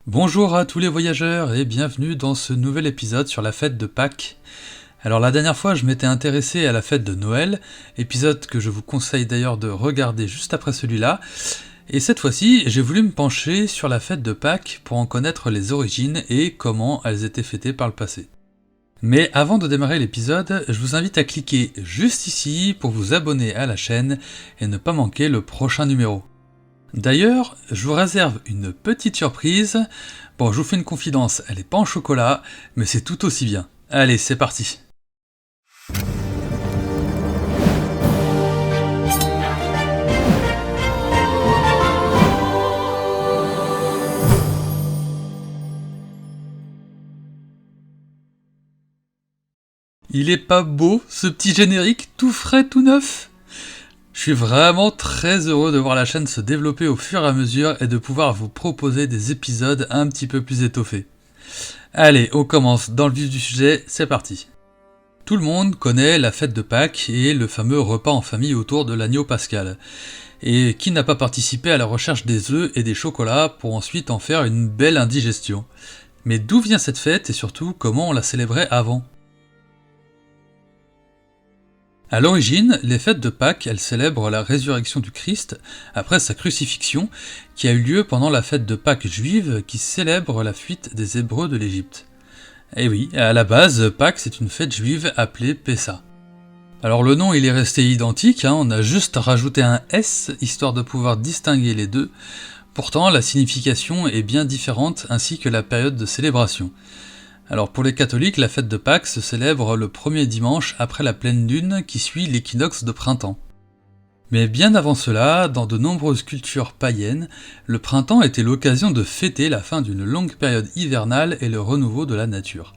Bonjour à tous les voyageurs et bienvenue dans ce nouvel épisode sur la fête de Pâques. Alors la dernière fois je m'étais intéressé à la fête de Noël, épisode que je vous conseille d'ailleurs de regarder juste après celui-là, et cette fois-ci j'ai voulu me pencher sur la fête de Pâques pour en connaître les origines et comment elles étaient fêtées par le passé. Mais avant de démarrer l'épisode, je vous invite à cliquer juste ici pour vous abonner à la chaîne et ne pas manquer le prochain numéro. D'ailleurs, je vous réserve une petite surprise. Bon, je vous fais une confidence, elle n'est pas en chocolat, mais c'est tout aussi bien. Allez, c'est parti. Il est pas beau, ce petit générique tout frais, tout neuf ? Je suis vraiment très heureux de voir la chaîne se développer au fur et à mesure et de pouvoir vous proposer des épisodes un petit peu plus étoffés. Allez, on commence dans le vif du sujet, c'est parti. Tout le monde connaît la fête de Pâques et le fameux repas en famille autour de l'agneau pascal. Et qui n'a pas participé à la recherche des œufs et des chocolats pour ensuite en faire une belle indigestion ? Mais d'où vient cette fête et surtout comment on la célébrait avant ? À l'origine, les fêtes de Pâques, elles célèbrent la résurrection du Christ après sa crucifixion, qui a eu lieu pendant la fête de Pâques juive qui célèbre la fuite des Hébreux de l'Égypte. Et oui, à la base, Pâques c'est une fête juive appelée Pessa. Alors le nom il est resté identique, on a juste rajouté un S histoire de pouvoir distinguer les deux. Pourtant, la signification est bien différente ainsi que la période de célébration. Alors pour les catholiques, la fête de Pâques se célèbre le premier dimanche après la pleine lune qui suit l'équinoxe de printemps. Mais bien avant cela, dans de nombreuses cultures païennes, le printemps était l'occasion de fêter la fin d'une longue période hivernale et le renouveau de la nature.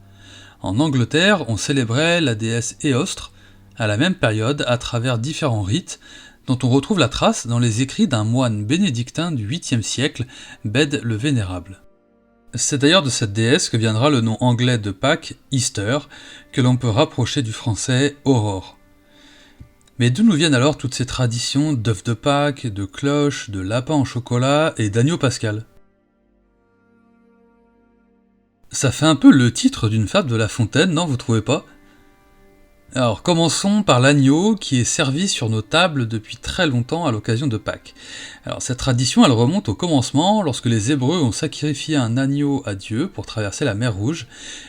En Angleterre, on célébrait la déesse Éostre à la même période à travers différents rites, dont on retrouve la trace dans les écrits d'un moine bénédictin du 8e siècle, Bède le Vénérable. C'est d'ailleurs de cette déesse que viendra le nom anglais de Pâques, Easter, que l'on peut rapprocher du français Aurore. Mais d'où nous viennent alors toutes ces traditions d'œufs de Pâques, de cloches, de lapins en chocolat et d'agneau pascal ? Ça fait un peu le titre d'une fable de La Fontaine, non, vous trouvez pas ? Alors commençons par l'agneau qui est servi sur nos tables depuis très longtemps à l'occasion de Pâques. Alors cette tradition elle remonte au commencement lorsque les Hébreux ont sacrifié un agneau à Dieu pour traverser la mer Rouge,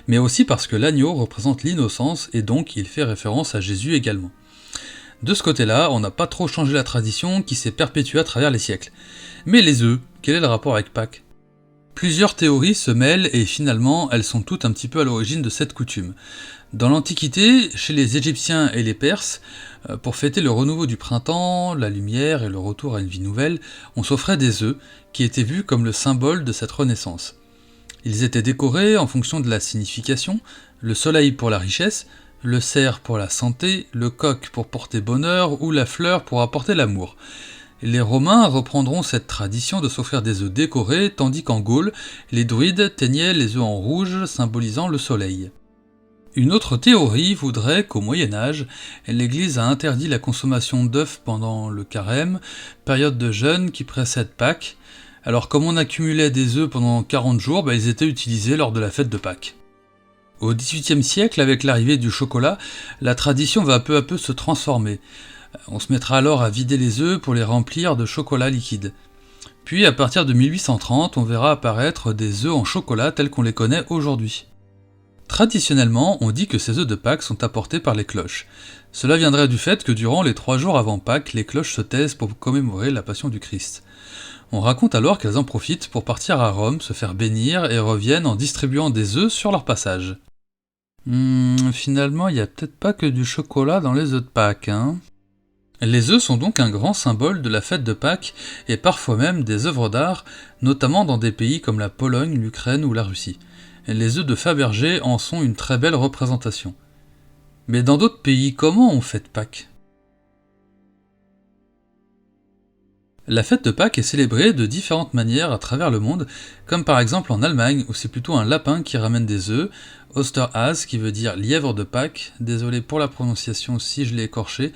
mais aussi parce que l'agneau représente l'innocence et donc il fait référence à Jésus également. De ce côté-là, on n'a pas trop changé la tradition qui s'est perpétuée à travers les siècles. Mais les œufs, quel est le rapport avec Pâques ? Plusieurs théories se mêlent et finalement elles sont toutes un petit peu à l'origine de cette coutume. Dans l'Antiquité, chez les Égyptiens et les Perses, pour fêter le renouveau du printemps, la lumière et le retour à une vie nouvelle, on s'offrait des œufs, qui étaient vus comme le symbole de cette renaissance. Ils étaient décorés en fonction de la signification, le soleil pour la richesse, le cerf pour la santé, le coq pour porter bonheur ou la fleur pour apporter l'amour. Les Romains reprendront cette tradition de s'offrir des œufs décorés, tandis qu'en Gaule, les druides teignaient les œufs en rouge, symbolisant le soleil. Une autre théorie voudrait qu'au Moyen-Âge, l'Église a interdit la consommation d'œufs pendant le carême, période de jeûne qui précède Pâques. Alors comme on accumulait des œufs pendant 40 jours, ils étaient utilisés lors de la fête de Pâques. Au XVIIIe siècle, avec l'arrivée du chocolat, la tradition va peu à peu se transformer. On se mettra alors à vider les œufs pour les remplir de chocolat liquide. Puis à partir de 1830, on verra apparaître des œufs en chocolat tels qu'on les connaît aujourd'hui. Traditionnellement, on dit que ces œufs de Pâques sont apportés par les cloches. Cela viendrait du fait que durant les 3 jours avant Pâques, les cloches se taisent pour commémorer la passion du Christ. On raconte alors qu'elles en profitent pour partir à Rome, se faire bénir et reviennent en distribuant des œufs sur leur passage. Finalement, il n'y a peut-être pas que du chocolat dans les œufs de Pâques, Les œufs sont donc un grand symbole de la fête de Pâques et parfois même des œuvres d'art, notamment dans des pays comme la Pologne, l'Ukraine ou la Russie. Les œufs de Fabergé en sont une très belle représentation. Mais dans d'autres pays, comment on fête Pâques ? La fête de Pâques est célébrée de différentes manières à travers le monde, comme par exemple en Allemagne où c'est plutôt un lapin qui ramène des œufs, Osterhase qui veut dire lièvre de Pâques, désolé pour la prononciation si je l'ai écorché.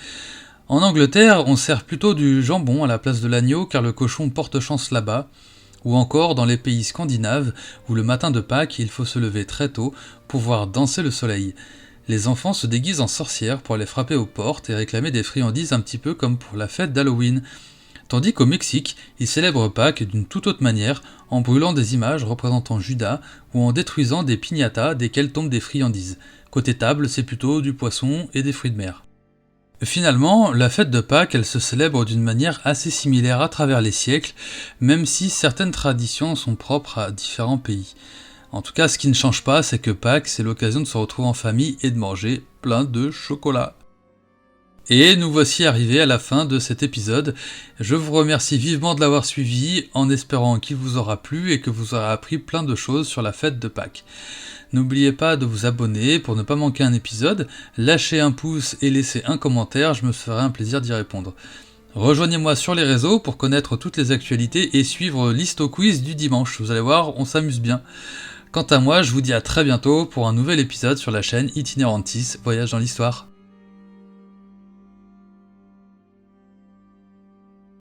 En Angleterre, on sert plutôt du jambon à la place de l'agneau car le cochon porte chance là-bas. ou encore dans les pays scandinaves où le matin de Pâques il faut se lever très tôt pour voir danser le soleil. Les enfants se déguisent en sorcières pour aller frapper aux portes et réclamer des friandises un petit peu comme pour la fête d'Halloween. Tandis qu'au Mexique, ils célèbrent Pâques d'une toute autre manière, en brûlant des images représentant Judas ou en détruisant des piñatas desquelles tombent des friandises. Côté table, c'est plutôt du poisson et des fruits de mer. Finalement, la fête de Pâques, elle se célèbre d'une manière assez similaire à travers les siècles, même si certaines traditions sont propres à différents pays. En tout cas, ce qui ne change pas, c'est que Pâques, c'est l'occasion de se retrouver en famille et de manger plein de chocolat. Et nous voici arrivés à la fin de cet épisode. Je vous remercie vivement de l'avoir suivi, en espérant qu'il vous aura plu et que vous aurez appris plein de choses sur la fête de Pâques. N'oubliez pas de vous abonner pour ne pas manquer un épisode, lâchez un pouce et laissez un commentaire, je me ferai un plaisir d'y répondre. Rejoignez-moi sur les réseaux pour connaître toutes les actualités et suivre l'Histo Quiz du dimanche. Vous allez voir, on s'amuse bien. Quant à moi, je vous dis à très bientôt pour un nouvel épisode sur la chaîne Itinérantis, Voyage dans l'Histoire.